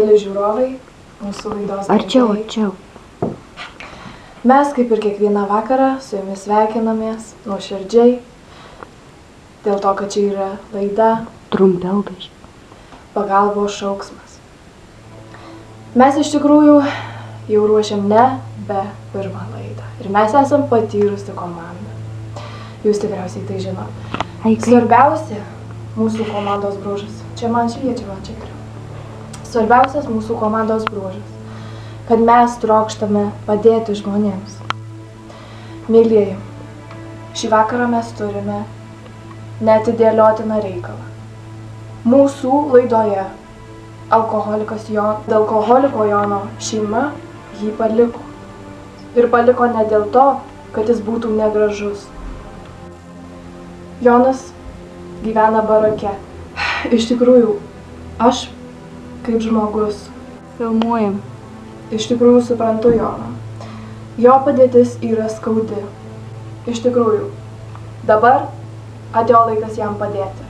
Mėly žiūrovai, mūsų laidos Arčiau. Mes, kaip ir kiekvieną vakarą, su jumis sveikinamės nuoširdžiai, dėl to, kad čia yra laida Trumpiau biškį. Pagalbos šauksmas. Mes iš tikrųjų jau ruošiam nebe pirmą laidą. Ir mes esam patyrusi komanda. Jūs tikriausiai tai žinot. Svarbiausia mūsų komandos bruožas. Čia man šviečia, man čia geriau. Svarbiausias mūsų komandos bruožas, kad mes trokštame padėti žmonėms. Mėlyjeji, šį vakarą mes turime neatidėliotiną reikalą. Mūsų laidoje alkoholiko Jono šeima jį paliko. Ir paliko ne dėl to, kad jis būtų negražus. Jonas gyvena barake. Iš tikrųjų, aš kaip žmogus Filmuojam. iš tikrųjų suprantu Joną. Jo padėtis yra skaudi. Iš tikrųjų, dabar atėjo laikas jam padėti.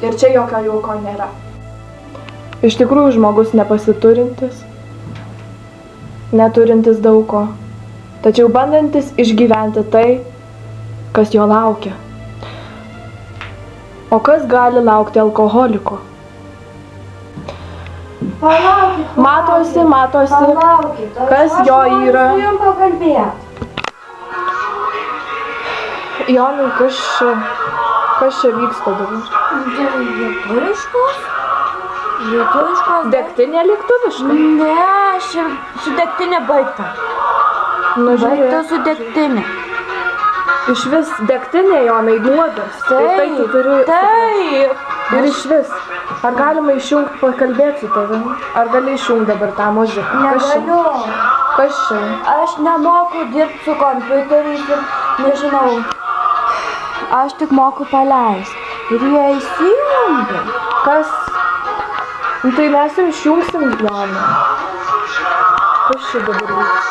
Ir čia jokio juoko nėra. Iš tikrųjų, žmogus nepasiturintis, neturintis daug ko, tačiau bandantis išgyventi tai, kas jo laukia. O kas gali laukti alkoholiko? Palaukit. Matosi, kas jo yra. Aš noriu su jum pakalbėti. Jonai, kas čia vyksta dabar? Lietuviškos? Degtinė lietuviška? Ne, su degtinė baigta. Baigta su degtinė. Iš vis degtinė, Jonai, nuodas. Tai tu turi... Taip. Ir iš vis. Ar galima išjungti pakalbėti su tavim? Ar gali išjungti dabar tą muziką? Negaliu. Kas čia? Aš nemoku dirbti su kompiuteriais ir nežinau. Aš tik moku paleisti. Ir jie įsijungia. Kas? Nu, tai mes jau išjungsim, Jonai. Kas čia dabar vyks?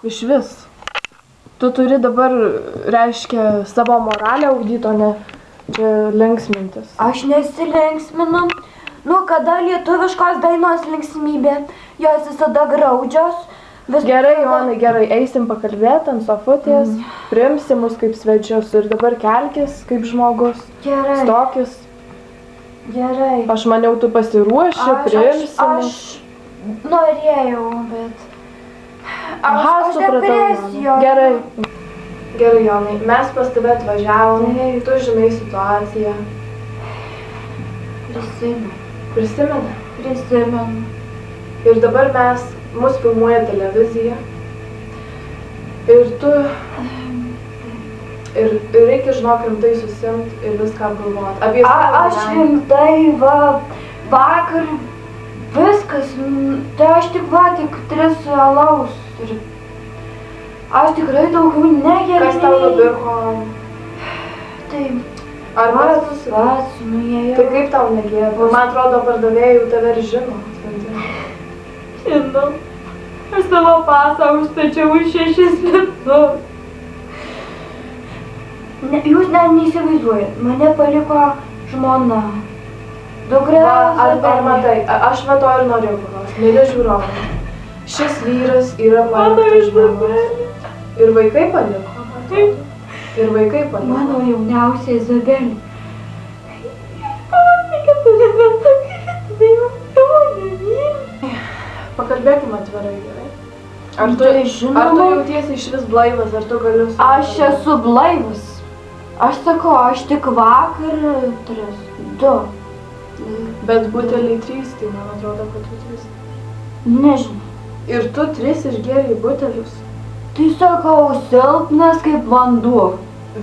Iš vis. Tu turi dabar, reiškia, savo moralę ugdyti, o ne čia linksmintis. Aš nesilinksminu. Nu, kada lietuviškos dainos linksmybė, jos visada graudžios. Gerai, Jonai, gerai, eisim pakalbėti ant sofutės, priimsi mus kaip svečius ir dabar kelkis kaip žmogus, Gerai. stokis. Gerai. Aš maniau, tu pasiruoši, priimsi mus. Aš norėjau, bet... Aha, Aš supratau, depresijoj. Jonai. Gerai. Gerai, Jonai, mes pas tave atvažiavom, tu žinai situaciją. Prisimeni? Ir dabar mus filmuoja televizija. Ir tu... Ir reikia, žinok, rimtai susimt ir viską apgalvoti. Apie savo Aš gyvenimą. rimtai, vakar viskas, tai aš tik 3 alaus. Ir aš tikrai daugiau negeriu. Kas tau nupirko? Taip. Ar pats? Pats nuėjau. Tai kaip tau negėda? Man atrodo, pardavėjai jau tave ir žino. Žinau. Aš savo pasą užstačiau už 6 metus. Jūs net neįsivaizduojat, mane paliko žmona. Ar matai, aš va to ir norėjau paklausti. Mėly žiūrovai, šis vyras yra paliktas žmogus. Ir vaikai paliko. Ir vaikai paliko. Mano jauniausia Izabelė. Pamatykit, tai Pakalbėkime atvirai, gerai? Ar tu žinoma. jautiesi iš vis blaivas, ar tu gali su... Aš esu blaivas. Aš sakau, aš tik vakar 2. Bet buteliai 3, tai man atrodo, kad tu 3. Nežinau. Ir tu 3 išgėrei butelius. Tai sakau, silpnas kaip vanduo.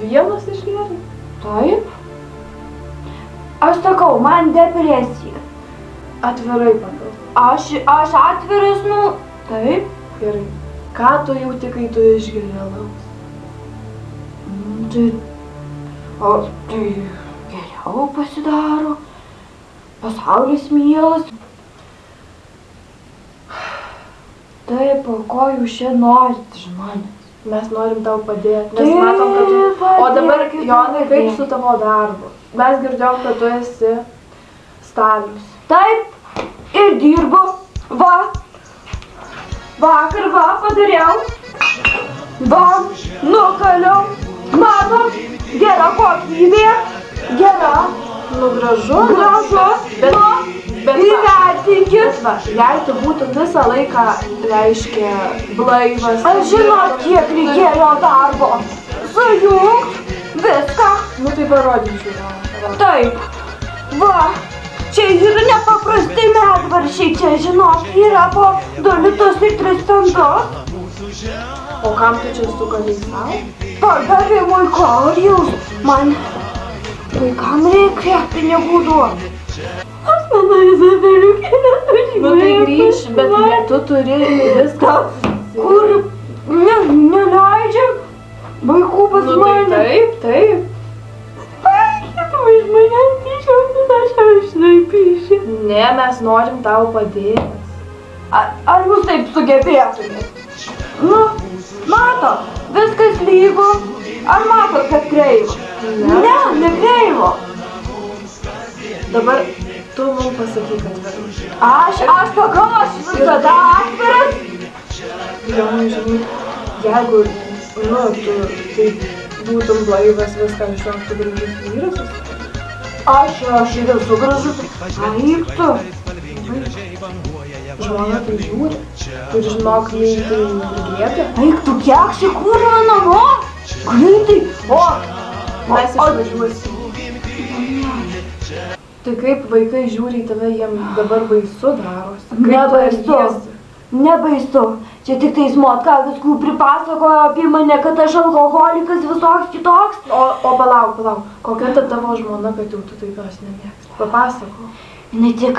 Vienas išgėrei? Taip. Aš sakau, man depresija. Atvirai pakalbėk. Aš atviras, nu, taip. Gerai. Ką tu jauti, kai tu išgeri alaus? Tai geriau pasidaro. Pasaulis mielas. Taip, o ko jūs čia norit, žmonės? Mes norim tau padėti, nes matom, kad tu... O dabar, Jonai, kaip su tavo darbu? Mes girdėjom, kad tu esi Stalius. Taip, ir dirbu. Va. Vakar va padariau. Va, nukaliau. Matot, gera kokybė. Gera. Nu, gražu. Gražu. Bet- Nu, bet va. įvertinkit. Va, jei tu būtum visą laiką, reiškia, blaivas. Aš žinot, kiek reikėjo darbo. Sujungt viską. Nu, tai parodyk žiūrovą. Taip. Va. Čia yra nepaprasti medvaršiai. Čia, žinot, yra po 2 litus ir 3 centus. O kam tu čia sugalėjai savo? Pardavimui ko, ar jūs man vaikam reikia pinigų duoti? Aš manau, Izabeliukė neturi. Nu, tai grįž, bet ne, tu turi viską. Kur neleidžiam vaikų pas Nu, tai mane. taip, taip. Tu iš manęs tyčiotis, aš naipyšiu. Ne, mes norim tau padėti. Ar jūs taip sugebėtumėt? Nu, matot, viskas lygu. Ar matot, kad kreivo? Ne. Nekreivo. Dabar tu mums pasakyk atvirai. Aš sakau, aš visada atviras. Jonai, žinai, jeigu, nu, tu taip būtum blaivas, viską žinok, tu gražus vyras. Aš ir esu gražus. Aik tu. Žmona tai žiūri. Ir žinok, jei tai liepia, Eik tu kiek šį kūrą namo. Greitai. mes išvažiuosim. Tai kaip vaikai žiūri į tave, jiems dabar baisu darosi. Kaip tu Nebaisu. elgiesi? Nebaisu. Čia tik tais motka viskų pripasakojo apie mane, kad aš alkoholikas visoks kitoks. O palauk. Kokia ta tavo žmona, kad jau tu taip jos nemėgsti? Papasako. Ne tik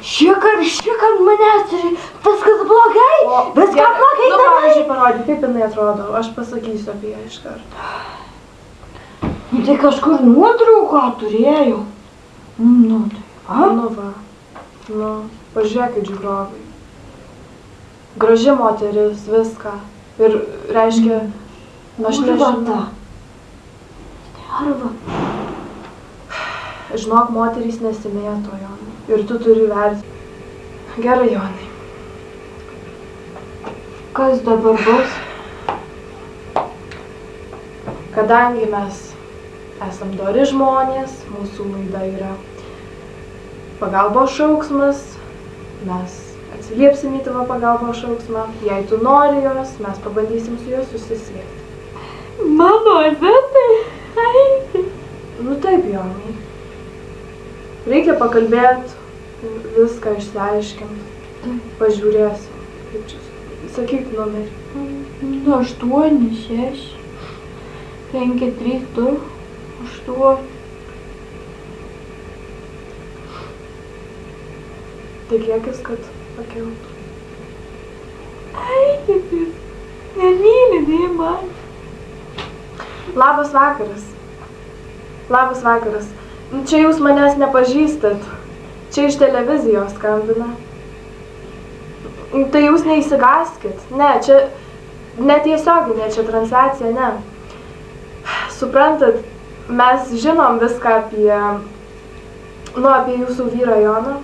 šikart manęs ir viskas blogai. Viskas blogai Nu, darai. pavyzdžiui, parodyk, kaip jinai atrodo. Aš pasakysiu apie ją iš karto. Tai kažkur nuotrauką turėjau. Nu, tai. Nu va. Nu, pažiūrėkit žiūrovai. Graži moteris, viską. Ir reiškia, aš nežinau. Arba. Žinok, moterys nesimėto, Jonai. Ir tu turi vertinti. Gerai, Jonai. Kas dabar bus? Kadangi mes esam dori žmonės, mūsų laida yra pagalbos šauksmas, mes atsiliepsim į tavo pagalbos šauksmą. Jei tu nori jos, mes pabandysim su juos susisiekti. Mano zetai. Nu taip, Jonai. Reikia pakalbėti, viską išsiaiškinti. Pažiūrėsim, kaip čia. Sakyk numerį. 8, 6, 5, 3, 2, 8. Tikėkis, kad pakeltų. Eikit jūs. Nemyli man. Labas vakaras. Labas vakaras. Čia jūs manęs nepažįstat. Čia iš televizijos skambina. Tai jūs neįsigaskit. Ne, čia netiesioginė, čia transliacija, ne. Suprantat, mes žinom viską apie, apie jūsų vyrą Joną.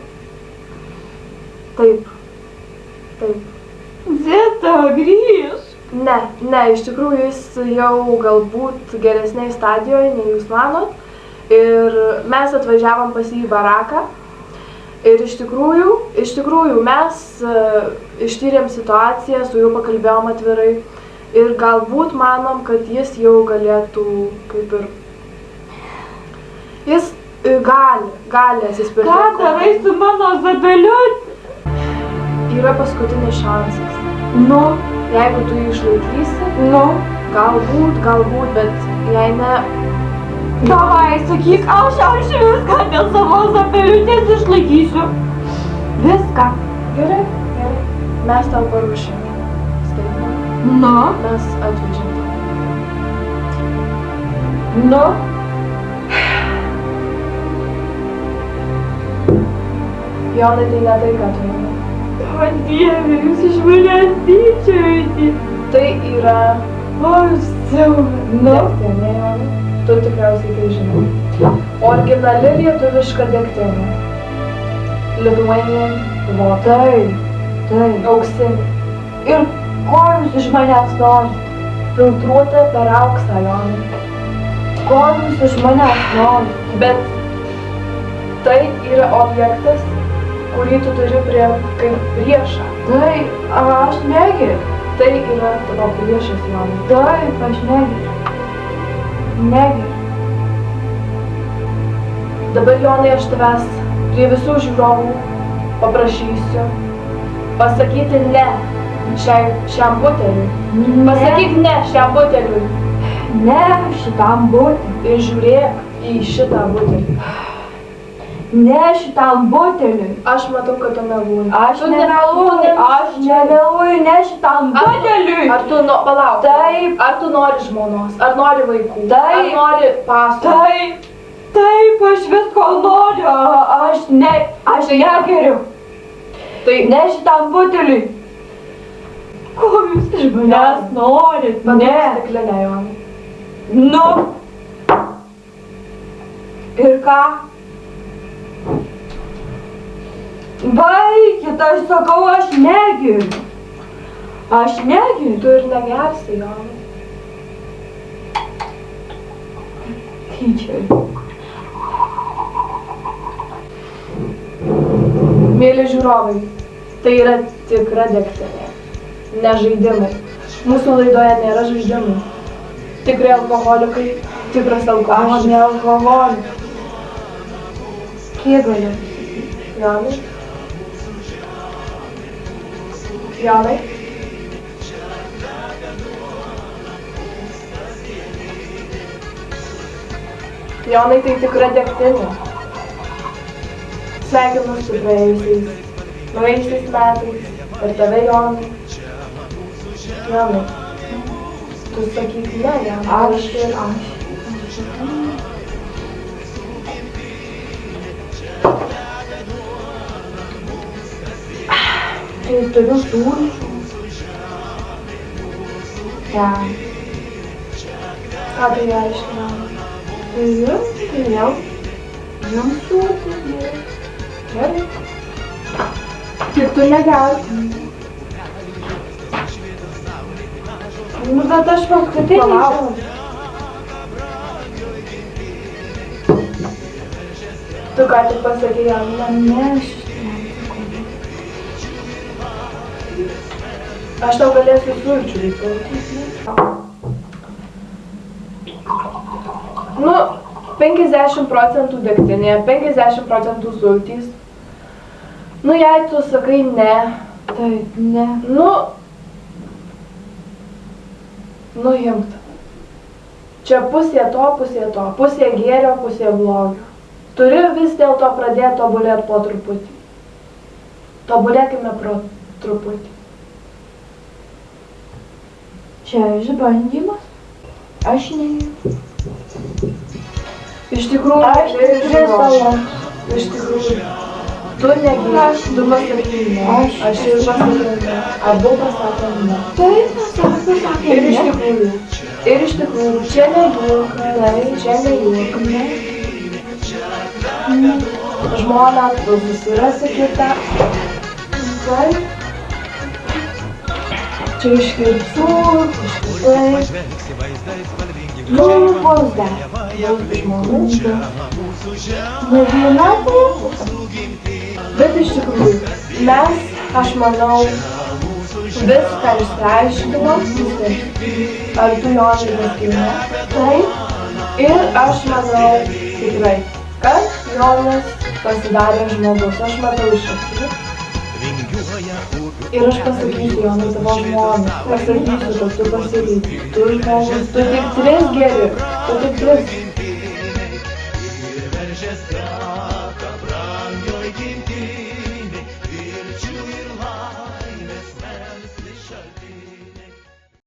Taip. Zeta grįž. Ne, iš tikrųjų jis jau galbūt geresnėj stadijoje, nei jūs manot. Ir mes atvažiavom pas jį į baraką. Ir iš tikrųjų mes ištyrėm situaciją, su juo pakalbėjom atvirai. Ir galbūt manom, kad jis jau galėtų kaip ir... Jis gali atsispirti. Ką darai su mano Zabeliu? Yra paskutinis šansas. Nu, Jeigu tu jį išlaikysi, nu. galbūt, bet jei ne... Davai, sakyk, aš viską dėl savo Zabeliutės išlaikysiu. Viską. Gerai. Mes tau paruošėm staigmeną. Nu. Mes atvežėm tau. Nu. Jonai, tai ne tai, ką tu nori. O Dieve, jūs iš manęs tyčiojate. Tai yra... O, siaubas. Nu. Degtinė, Jonai. Tu tikriausiai tai žinai. Originali lietuviška degtinė. Lithuanian water. Taip, taip. Auksinė. Ir ko jūs iš manęs norite? Filtruota per auksą, Jonai. Ko jūs iš manęs norite? Bet tai yra objektas, kurį tu turi priimti kaip priešą. Tai aš negeriu. Tai yra tavo priešas, Jonai. Taip, aš negeriu. Negeriu. Dabar, Jonai, aš tavęs prie visų žiūrovų paprašysiu pasakyti ne šiam buteliui. Pasakyk ne šiam buteliui Ne šitam buteliui. ir žiūrėk į šitą butelį. Ne šitam buteliui. Aš matau, kad tu meluoji. Aš Tu nemeluoju, aš nemeluoju, ne šitam buteliui. Ar tu palauk? Taip. Ar tu nori žmonos? Ar nori vaikų? Taip. Ar nori pasų? Taip, taip, aš visko noriu, aš negeriu. Tai Ne šitam buteliui. Ko jūs iš manęs norit? paduok Ne. stiklinę, Jonai. Nu. Ir ką? Baikit, aš sakau, aš negeriu. Aš negeriu. Tu ir negersi, Jonai. Tyčia. Mėly žiūrovai, tai yra tikra degtinė, ne žaidimai. Mūsų laidoje nėra žaidimų. Tikrai alkoholikai, tikras Aš alkoholis. ne alkoholikas. Kiek galiu? Jonai? Jonai? Jonai, tai tikra degtinė. Sveikinu su praėjusiais metais ir tave, Jonai. Jonai, tu sakyk ne, Jonai. Aš ir aš. Tai turiu sulčių. Ten. Ką tai reiškia? Turiu, turėjau. Jums sulčių. Gerai. Tik tu negerk. Nu, bet aš apskritai Palauk. Tu ką tik pasakei, Jonai. Ne, aš Aš tau galėsiu sulčių įpilti. Nu, 50% degtinė, 50% sultys. Nu, jei tu sakai ne, Taip, ne. nu imk. Čia pusė to, pusė gėrio, pusė blogio. Turi vis dėlto pradėti tobulėti po truputį. Tobulėkime pro truputį. Čia išbandymas. Aš negeriu. Iš tikrųjų, Aš mėly tikrai žiūrovai, savo. iš tikrųjų, tu negeri, tu pasakei ne, aš ir pasakiau ne, abu pasakė ne. Taip, pasakė. Ir iš tikrųjų, čia ne juoka, čia ne juoka. Žmona, tu susirasi kitą. Taip. Čia iškirpsiu, iškirpsiu. Nu, bus dar. Žmona. Ne viena tai. Bet iš tikrųjų, mes, aš manau, viską išsiaiškinom. Ar tu, Jonai, visgi ne? Taip. Ir aš manau tikrai, kad Jonas pasidarė žmogus. Aš matau iš akių. Ir aš pasakysiu, Jonai, tavo žmonai. Pasakysiu, kad tu pasiryk. Tu žmogus, tu tik 3 geri. Tu tik 3.